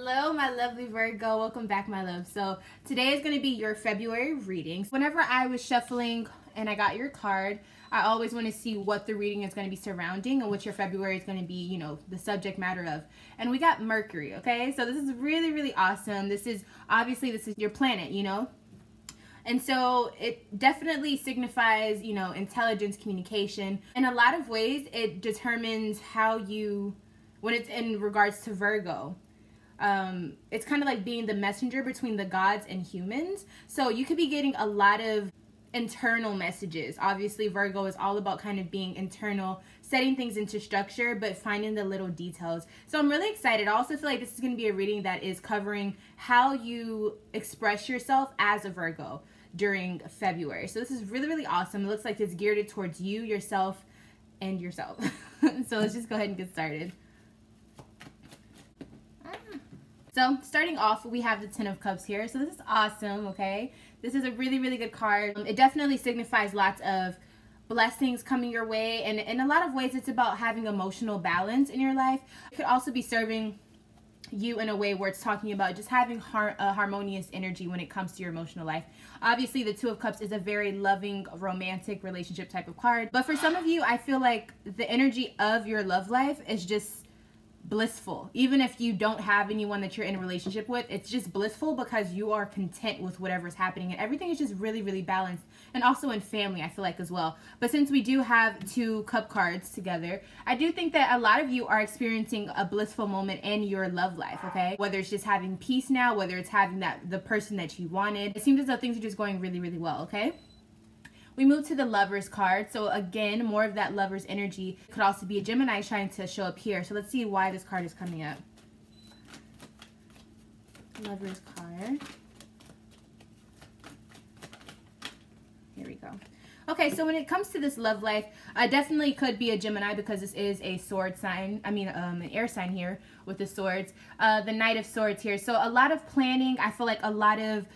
Hello, my lovely Virgo. Welcome back, my love. So today is going to be your February reading. Whenever I was shuffling and I got your card, I always want to see what the reading is going to be surrounding and what your February is going to be, you know, the subject matter of. And we got Mercury, okay? So this is really, really awesome. This is your planet, you know? And so it definitely signifies, you know, intelligence, communication. In a lot of ways, it determines how you, when it's in regards to Virgo, it's kind of like being the messenger between the gods and humans. So you could be getting a lot of internal messages. Obviously, Virgo is all about kind of being internal, setting things into structure, but finding the little details. So I'm really excited. I also feel like this is going to be a reading that is covering how you express yourself as a Virgo during February. So this is really, really awesome. It looks like it's geared towards you, yourself, and yourself. So let's just go ahead and get started. So starting off, we have the Ten of Cups here. So this is awesome, okay? This is a really, really good card. It definitely signifies lots of blessings coming your way. And in a lot of ways, it's about having emotional balance in your life. It could also be serving you in a way where it's talking about just having a harmonious energy when it comes to your emotional life. Obviously, the Two of Cups is a very loving, romantic relationship type of card. But for some of you, I feel like the energy of your love life is just blissful. Even if you don't have anyone that you're in a relationship with, it's just blissful because you are content with whatever's happening and everything is just really, really balanced. And also in family, I feel like, as well. But since we do have two cup cards together, I do think that a lot of you are experiencing a blissful moment in your love life, okay? Whether it's just having peace now, whether it's having the person that you wanted. It seems as though things are just going really, really well, okay? We move to the Lovers card. So again, more of that Lovers energy. Could also be a Gemini trying to show up here. So let's see why this card is coming up. Lovers card. Here we go. Okay, so when it comes to this love life, definitely could be a Gemini because this is a sword sign. I mean, an air sign here with the swords. The Knight of Swords here. So a lot of planning. I feel like a lot of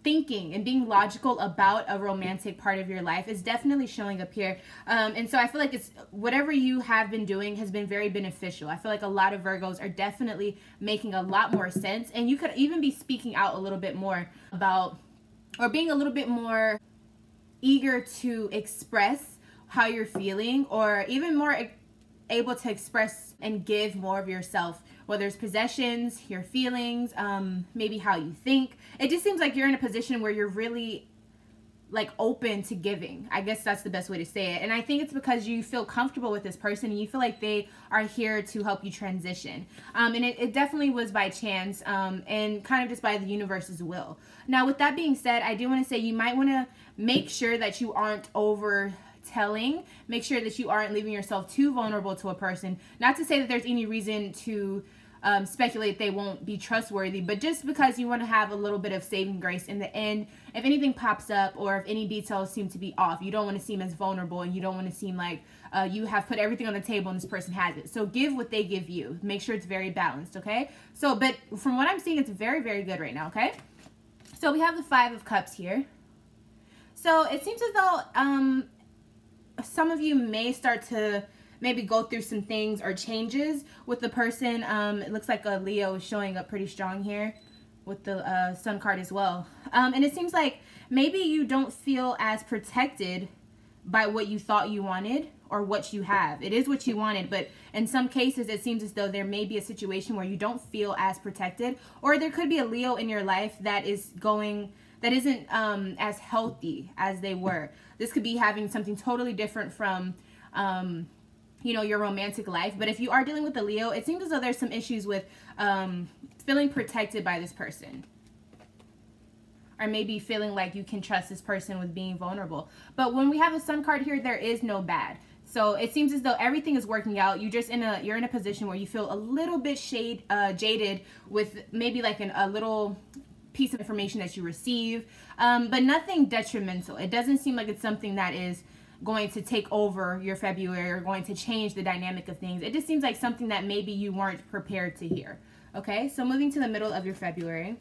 thinking and being logical about a romantic part of your life is definitely showing up here. And so I feel like it's whatever you have been doing has been very beneficial. I feel like a lot of Virgos are definitely making a lot more sense. And you could even be speaking out a little bit more about, or being a little bit more eager to express how you're feeling, or even more able to express and give more of yourself, whether it's possessions, your feelings, maybe how you think. It just seems like you're in a position where you're really like open to giving. I guess that's the best way to say it. And I think it's because you feel comfortable with this person and you feel like they are here to help you transition. And it definitely was by chance and kind of just by the universe's will. Now, with that being said, I do want to say you might want to make sure that you aren't over telling. Make sure that you aren't leaving yourself too vulnerable to a person. Not to say that there's any reason to speculate they won't be trustworthy, but just because you want to have a little bit of saving grace in the end. If anything pops up or if any details seem to be off, you don't want to seem as vulnerable and you don't want to seem like you have put everything on the table and this person has it. So give what they give you. Make sure it's very balanced, okay? So, but from what I'm seeing, it's very, very good right now, okay? So we have the Five of Cups here. So it seems as though some of you may start to maybe go through some things or changes with the person. It looks like a Leo is showing up pretty strong here with the Sun card as well. And it seems like maybe you don't feel as protected by what you thought you wanted or what you have. It is what you wanted, but in some cases it seems as though there may be a situation where you don't feel as protected, or there could be a Leo in your life that isn't as healthy as they were. This could be having something totally different from you know, your romantic life. But if you are dealing with a Leo, it seems as though there's some issues with feeling protected by this person, or maybe feeling like you can trust this person with being vulnerable. But when we have a Sun card here, there is no bad. So it seems as though everything is working out. You're in a position where you feel a little bit jaded with maybe like a little piece of information that you receive, but nothing detrimental. It doesn't seem like it's something that is going to take over your February or going to change the dynamic of things. It just seems like something that maybe you weren't prepared to hear. Okay, so moving to the middle of your February.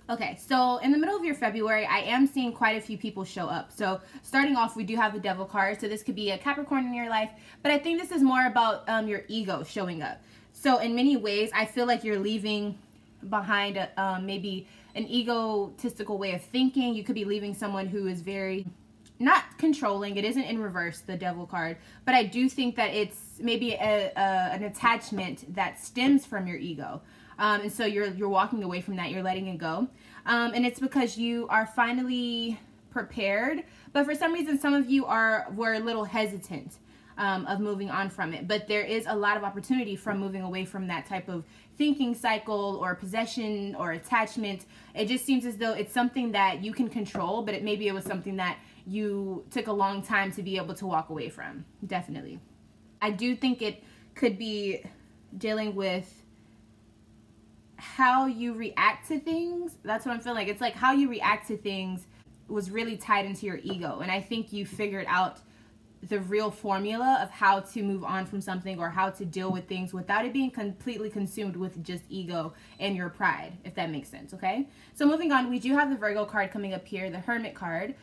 Okay, so in the middle of your February, I am seeing quite a few people show up. So starting off, we do have the Devil card. So this could be a Capricorn in your life, but I think this is more about your ego showing up. So in many ways, I feel like you're leaving behind maybe an egotistical way of thinking. You could be leaving someone who is very not controlling. It isn't in reverse, the Devil card, but I do think that it's maybe an attachment that stems from your ego. And so you're walking away from that, you're letting it go. And it's because you are finally prepared, but for some reason, some of you were a little hesitant of moving on from it. But there is a lot of opportunity from moving away from that type of thinking cycle or possession or attachment. It just seems as though it's something that you can control, but maybe it was something that you took a long time to be able to walk away from. Definitely. I do think it could be dealing with how you react to things. That's what I'm feeling like. It's like how you react to things was really tied into your ego. And I think you figured out the real formula of how to move on from something or how to deal with things without it being completely consumed with just ego and your pride, if that makes sense. Okay, so moving on, we do have the Virgo card coming up here, the Hermit card.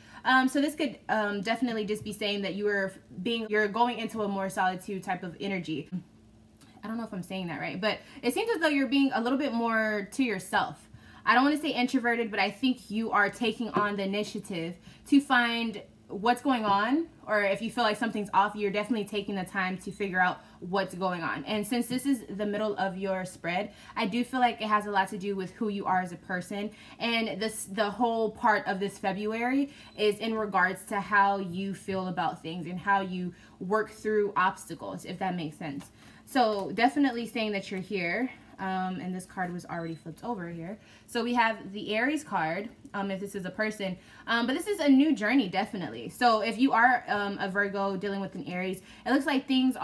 So this could definitely just be saying that you're going into a more solitude type of energy. I don't know if I'm saying that right, but it seems as though you're being a little bit more to yourself. I don't want to say introverted, but I think you are taking on the initiative to find what's going on, or if you feel like something's off, you're definitely taking the time to figure out what's going on. And since this is the middle of your spread, I do feel like it has a lot to do with who you are as a person. And the whole part of this February is in regards to how you feel about things and how you work through obstacles, if that makes sense. So definitely saying that you're here. And this card was already flipped over here. So we have the Aries card, if this is a person, but this is a new journey, definitely. So if you are a Virgo dealing with an Aries, it looks like things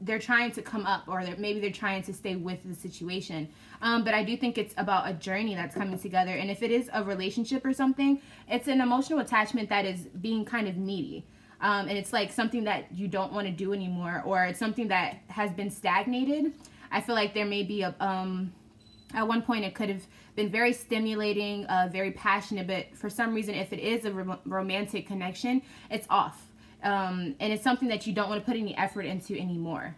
they're trying to come up, or maybe they're trying to stay with the situation. But I do think it's about a journey that's coming together. And if it is a relationship or something, it's an emotional attachment that is being kind of needy. And it's like something that you don't want to do anymore, or it's something that has been stagnated. I feel like there may be at one point it could have been very stimulating, very passionate, but for some reason, if it is a romantic connection, it's off. And it's something that you don't want to put any effort into anymore.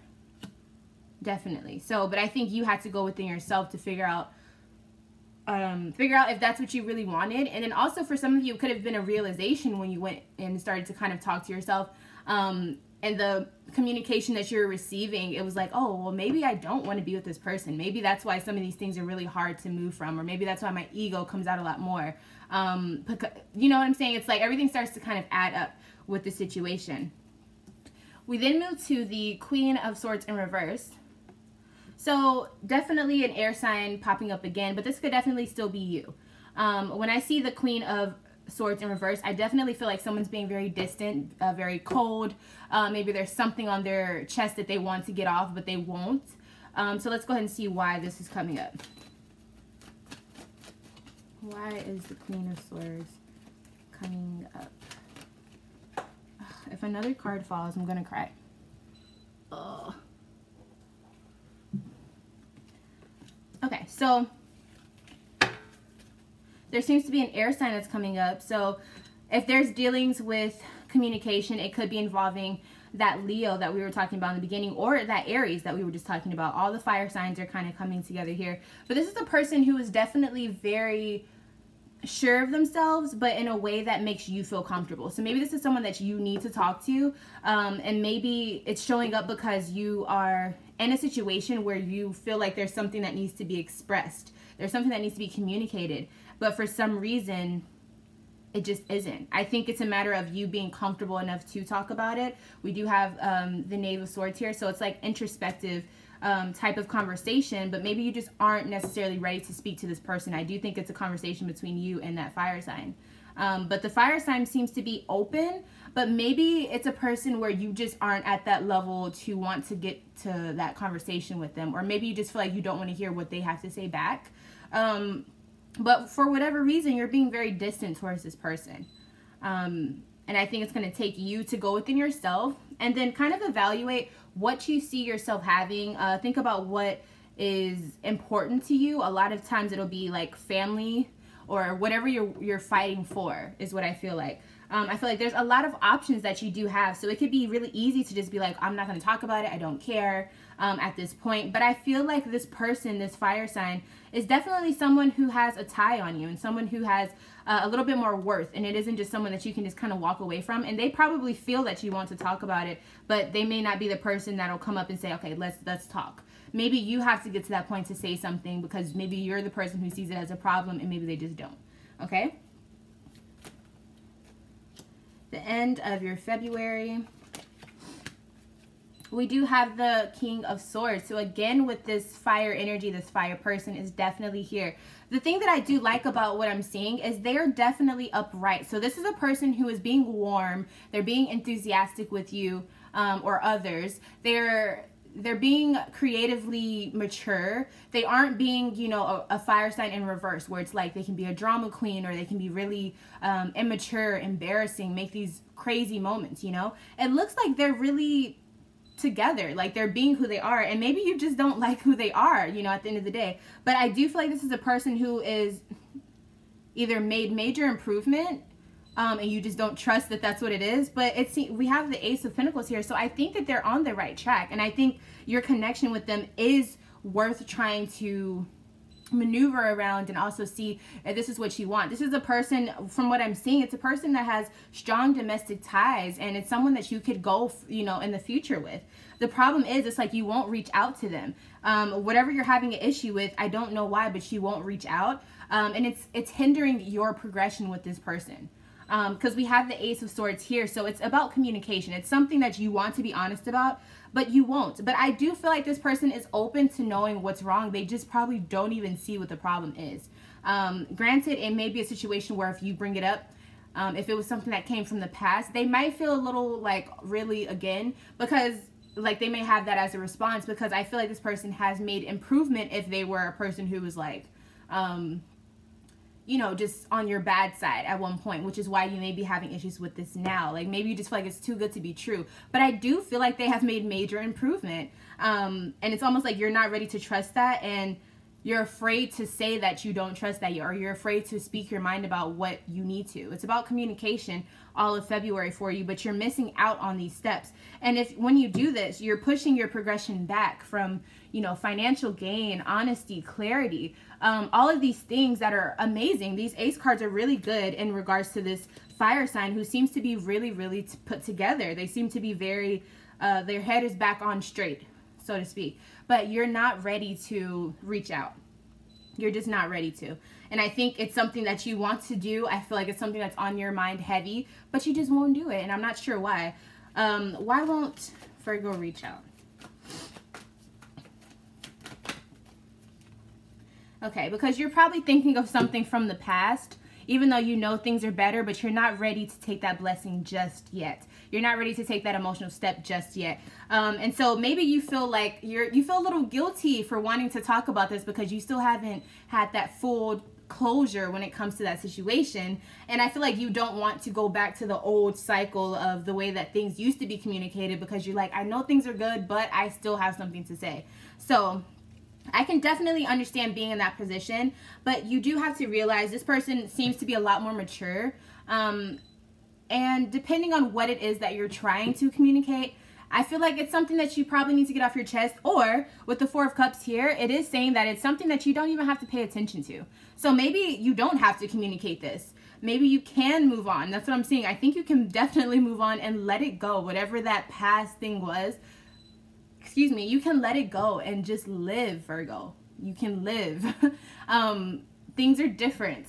Definitely. So, but I think you had to go within yourself to figure out if that's what you really wanted. And then also for some of you, it could have been a realization when you went and started to kind of talk to yourself. And the communication that you're receiving, it was like, oh, well, maybe I don't want to be with this person. Maybe that's why some of these things are really hard to move from, or maybe that's why my ego comes out a lot more. You know what I'm saying? It's like everything starts to kind of add up with the situation. We then move to the Queen of Swords in reverse. So definitely an air sign popping up again, but this could definitely still be you. When I see the Queen of Swords in reverse, I definitely feel like someone's being very distant, very cold. Maybe there's something on their chest that they want to get off, but they won't. So let's go ahead and see why this is coming up. Why is the Queen of Swords coming up? Ugh, if another card falls, I'm gonna cry. Ugh. Okay, so there seems to be an air sign that's coming up. So if there's dealings with communication, it could be involving that Leo that we were talking about in the beginning, or that Aries that we were just talking about. All the fire signs are kind of coming together here. But this is a person who is definitely very sure of themselves, but in a way that makes you feel comfortable. So maybe this is someone that you need to talk to, and maybe it's showing up because you are in a situation where you feel like there's something that needs to be expressed. There's something that needs to be communicated, but for some reason it just isn't. I think it's a matter of you being comfortable enough to talk about it. We do have the Knave of Swords here, so it's like introspective type of conversation, but maybe you just aren't necessarily ready to speak to this person. I do think it's a conversation between you and that fire sign. But the fire sign seems to be open, but maybe it's a person where you just aren't at that level to want to get to that conversation with them, or maybe you just feel like you don't want to hear what they have to say back. But for whatever reason, you're being very distant towards this person. And I think it's going to take you to go within yourself and then kind of evaluate what you see yourself having. Think about what is important to you, a lot of times it'll be like family or whatever you're fighting for is what I feel like. I feel like there's a lot of options that you do have. So it could be really easy to just be like, I'm not going to talk about it. I don't care at this point. But I feel like this person, this fire sign, is definitely someone who has a tie on you and someone who has a little bit more worth. And it isn't just someone that you can just kind of walk away from. And they probably feel that you want to talk about it, but they may not be the person that'll come up and say, okay, let's talk. Maybe you have to get to that point to say something because maybe you're the person who sees it as a problem and maybe they just don't. Okay? The end of your February. We do have the King of Swords. So again, with this fire energy, this fire person is definitely here. The thing that I do like about what I'm seeing is they're definitely upright. So this is a person who is being warm. They're being enthusiastic with you or others. They're being creatively mature. They aren't being, you know, a fire sign in reverse where it's like they can be a drama queen or they can be really immature, embarrassing, make these crazy moments, you know. It looks like they're really together, like they're being who they are, and maybe you just don't like who they are, you know, at the end of the day. But I do feel like this is a person who is either made major improvement and you just don't trust that that's what it is. But it's, we have the Ace of Pentacles here, so I think that they're on the right track, and I think your connection with them is worth trying to maneuver around and also see if this is what you want. This is a person, from what I'm seeing, it's a person that has strong domestic ties, and it's someone that you could go, you know, in the future with. The problem is, it's like you won't reach out to them. Whatever you're having an issue with, I don't know why, but you won't reach out, and it's hindering your progression with this person. Because we have the Ace of Swords here, so it's about communication. It's something that you want to be honest about, but you won't. But I do feel like this person is open to knowing what's wrong. They just probably don't even see what the problem is. Granted, it may be a situation where if you bring it up, if it was something that came from the past, they might feel a little like, really, again, because like they may have that as a response, because I feel like this person has made improvement if they were a person who was like, you know, just on your bad side at one point, which is why you may be having issues with this now. Like maybe you just feel like it's too good to be true. But I do feel like they have made major improvement. And it's almost like you're not ready to trust that, and you're afraid to say that you don't trust that, or you're afraid to speak your mind about what you need to. It's about communication all of February for you, but you're missing out on these steps. And if when you do this, you're pushing your progression back from, you know, financial gain, honesty, clarity, all of these things that are amazing. These ace cards are really good in regards to this fire sign who seems to be really, really put together. They seem to be very, their head is back on straight, so to speak. But you're not ready to reach out. You're just not ready to. And I think it's something that you want to do. I feel like it's something that's on your mind heavy, but you just won't do it. And I'm not sure why. Why won't Virgo reach out? Okay, because you're probably thinking of something from the past, even though you know things are better, but you're not ready to take that blessing just yet. You're not ready to take that emotional step just yet. And so maybe you feel like you feel a little guilty for wanting to talk about this because you still haven't had that full closure when it comes to that situation. And I feel like you don't want to go back to the old cycle of the way that things used to be communicated, because you're like, I know things are good, but I still have something to say. So I can definitely understand being in that position, but you do have to realize this person seems to be a lot more mature. And depending on what it is that you're trying to communicate, I feel like it's something that you probably need to get off your chest. Or with the Four of Cups here, it is saying that it's something that you don't even have to pay attention to. So maybe you don't have to communicate this. Maybe you can move on. That's what I'm saying. I think you can definitely move on and let it go. Whatever that past thing was, excuse me, you can let it go and just live, Virgo. You can live. Things are different.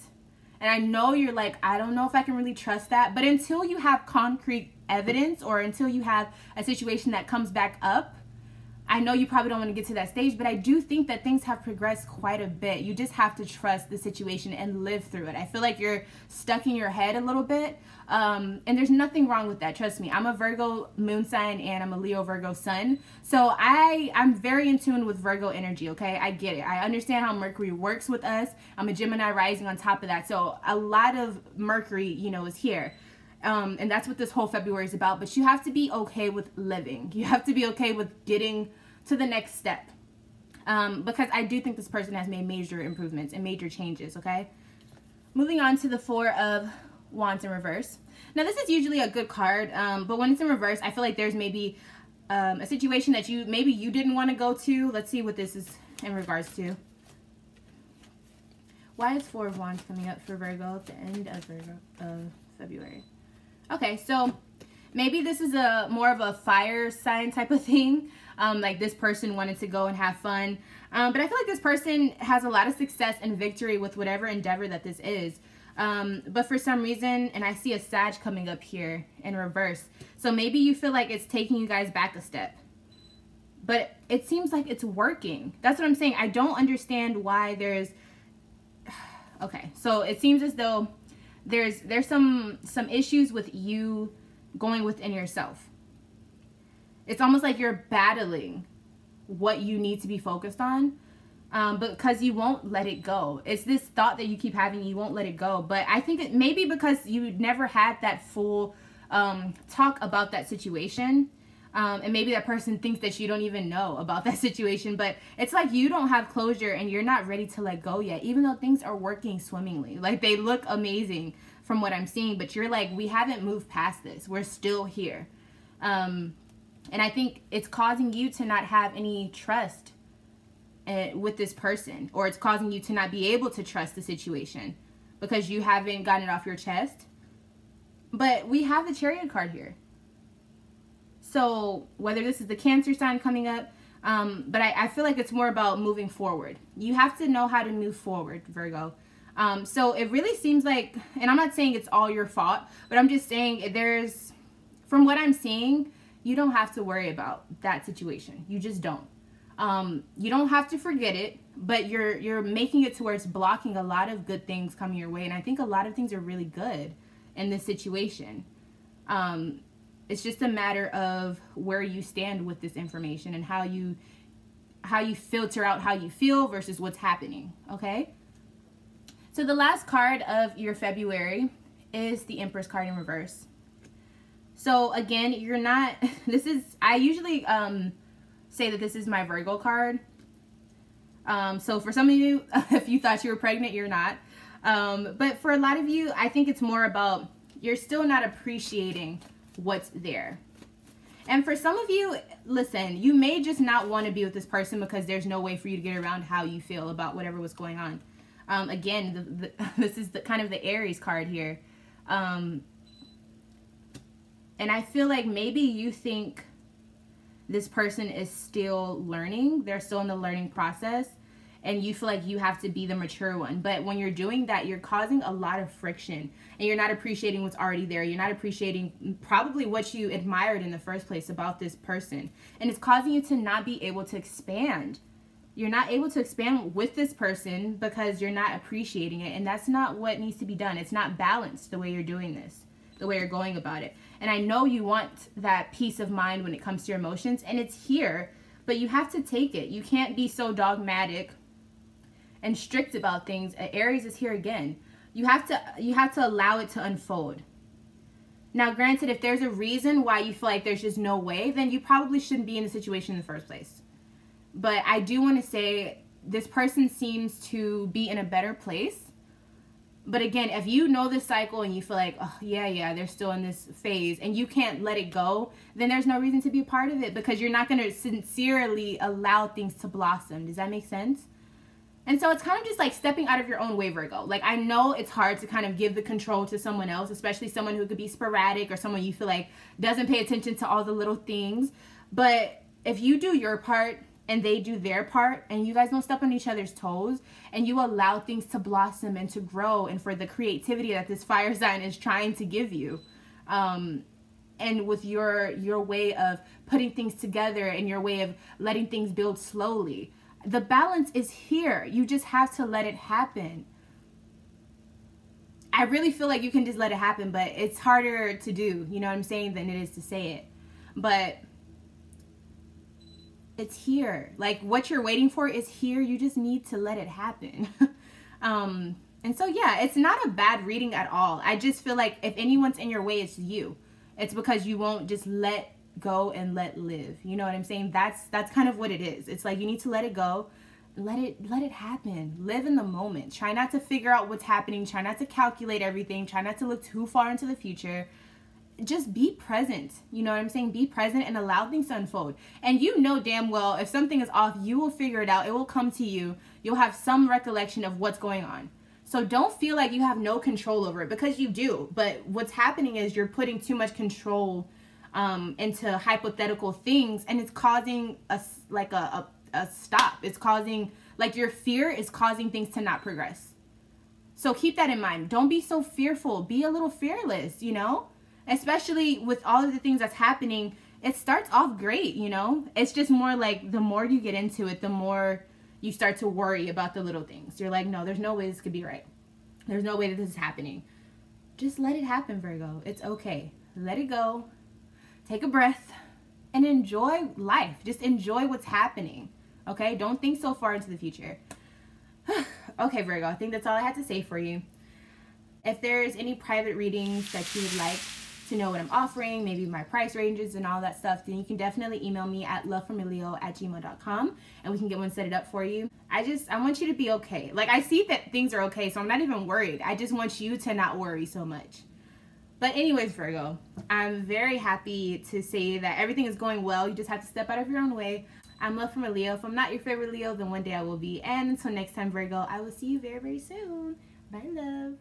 And I know you're like, I don't know if I can really trust that. But until you have concrete evidence, or until you have a situation that comes back up, I know you probably don't want to get to that stage, but I do think that things have progressed quite a bit. You just have to trust the situation and live through it. I feel like you're stuck in your head a little bit. And there's nothing wrong with that. Trust me. I'm a Virgo moon sign and I'm a Leo Virgo sun. So I'm very in tune with Virgo energy, okay? I get it. I understand how Mercury works with us. I'm a Gemini rising on top of that. So a lot of Mercury, you know, is here. And that's what this whole February is about. But you have to be okay with living. You have to be okay with getting to the next step. because I do think this person has made major improvements and major changes, okay? Moving on to the Four of Wands in reverse. Now, this is usually a good card, but when it's in reverse, I feel like there's maybe a situation that maybe you didn't want to go to. Let's see what this is in regards to. Why is Four of Wands coming up for Virgo at the end of February? Okay, so maybe this is more of a fire sign type of thing. Like this person wanted to go and have fun. But I feel like this person has a lot of success and victory with whatever endeavor that this is. But for some reason, and I see a Sag coming up here in reverse. So maybe you feel like it's taking you guys back a step. But it seems like it's working. That's what I'm saying. I don't understand why there's... Okay, so it seems as though there's some issues with you going within yourself. It's almost like you're battling what you need to be focused on, because you won't let it go. It's this thought that you keep having, you won't let it go. But I think it maybe because you never had that full talk about that situation, and maybe that person thinks that you don't even know about that situation, but it's like you don't have closure and you're not ready to let go yet, even though things are working swimmingly. Like they look amazing from what I'm seeing, but you're like, we haven't moved past this. We're still here. And I think it's causing you to not have any trust with this person, or it's causing you to not be able to trust the situation because you haven't gotten it off your chest. But we have the Chariot card here. So whether this is the Cancer sign coming up, but I feel like it's more about moving forward. You have to know how to move forward, Virgo. So it really seems like, and I'm not saying it's all your fault, but I'm just saying there's, from what I'm seeing, you don't have to worry about that situation. You just don't. You don't have to forget it, but you're making it to where it's blocking a lot of good things coming your way. And I think a lot of things are really good in this situation. It's just a matter of where you stand with this information and how you filter out how you feel versus what's happening, okay? So the last card of your February is the Empress card in reverse. So again, you're not, this is, I usually say that this is my Virgo card. So for some of you, if you thought you were pregnant, you're not. But for a lot of you, I think it's more about you're still not appreciating what's there. And for some of you, listen, you may just not want to be with this person because there's no way for you to get around how you feel about whatever was going on. Again, this is the kind of the Aries card here. And I feel like maybe you think this person is still learning. They're still in the learning process. And you feel like you have to be the mature one. But when you're doing that, you're causing a lot of friction. And you're not appreciating what's already there. You're not appreciating probably what you admired in the first place about this person. And it's causing you to not be able to expand. You're not able to expand with this person because you're not appreciating it. And that's not what needs to be done. It's not balanced the way you're doing this, the way you're going about it. And I know you want that peace of mind when it comes to your emotions. And it's here, but you have to take it. You can't be so dogmatic and strict about things. Aries is here again. You have to allow it to unfold. Now, granted, if there's a reason why you feel like there's just no way, then you probably shouldn't be in the situation in the first place. But I do want to say this person seems to be in a better place. But again, if you know this cycle and you feel like, oh, yeah, they're still in this phase and you can't let it go, then there's no reason to be a part of it because you're not going to sincerely allow things to blossom. Does that make sense? And so it's kind of just like stepping out of your own way, Virgo. Like, I know it's hard to kind of give the control to someone else, especially someone who could be sporadic or someone you feel like doesn't pay attention to all the little things. But if you do your part and they do their part and you guys don't step on each other's toes and you allow things to blossom and to grow and for the creativity that this fire sign is trying to give you, and with your way of putting things together and your way of letting things build slowly, the balance is here. You just have to let it happen. I really feel like you can just let it happen, but it's harder to do, you know what I'm saying, than it is to say it. But it's here. Like, what you're waiting for is here. You just need to let it happen. And so, yeah, it's not a bad reading at all. I just feel like if anyone's in your way, it's you. It's because you won't just let go and let live. You know what I'm saying? That's kind of what it is. It's like you need to let it go. Let it happen. Live in the moment. Try not to figure out what's happening. Try not to calculate everything. Try not to look too far into the future. Just be present. You know what I'm saying? Be present and allow things to unfold. And you know damn well if something is off, you will figure it out. It will come to you. You'll have some recollection of what's going on. So don't feel like you have no control over it, because you do. But what's happening is you're putting too much control into hypothetical things, and it's causing a stop. It's causing, like, your fear is causing things to not progress. So keep that in mind. Don't be so fearful. Be a little fearless, you know? Especially with all of the things that's happening, it starts off great, you know? It's just more like the more you get into it, the more you start to worry about the little things. You're like, no, there's no way this could be right. There's no way that this is happening. Just let it happen, Virgo. It's okay. Let it go. Take a breath and enjoy life. Just enjoy what's happening. Okay? Don't think so far into the future. Okay, Virgo, I think that's all I had to say for you. If there's any private readings that you would like to know what I'm offering, maybe my price ranges and all that stuff, then you can definitely email me at loveformyleo@gmail.com and we can get one set it up for you. I want you to be okay. Like, I see that things are okay, so I'm not even worried. I just want you to not worry so much. But anyways, Virgo, I'm very happy to say that everything is going well. You just have to step out of your own way. I'm Love from a Leo. If I'm not your favorite Leo, then one day I will be. And until next time, Virgo, I will see you very, very soon. Bye, love.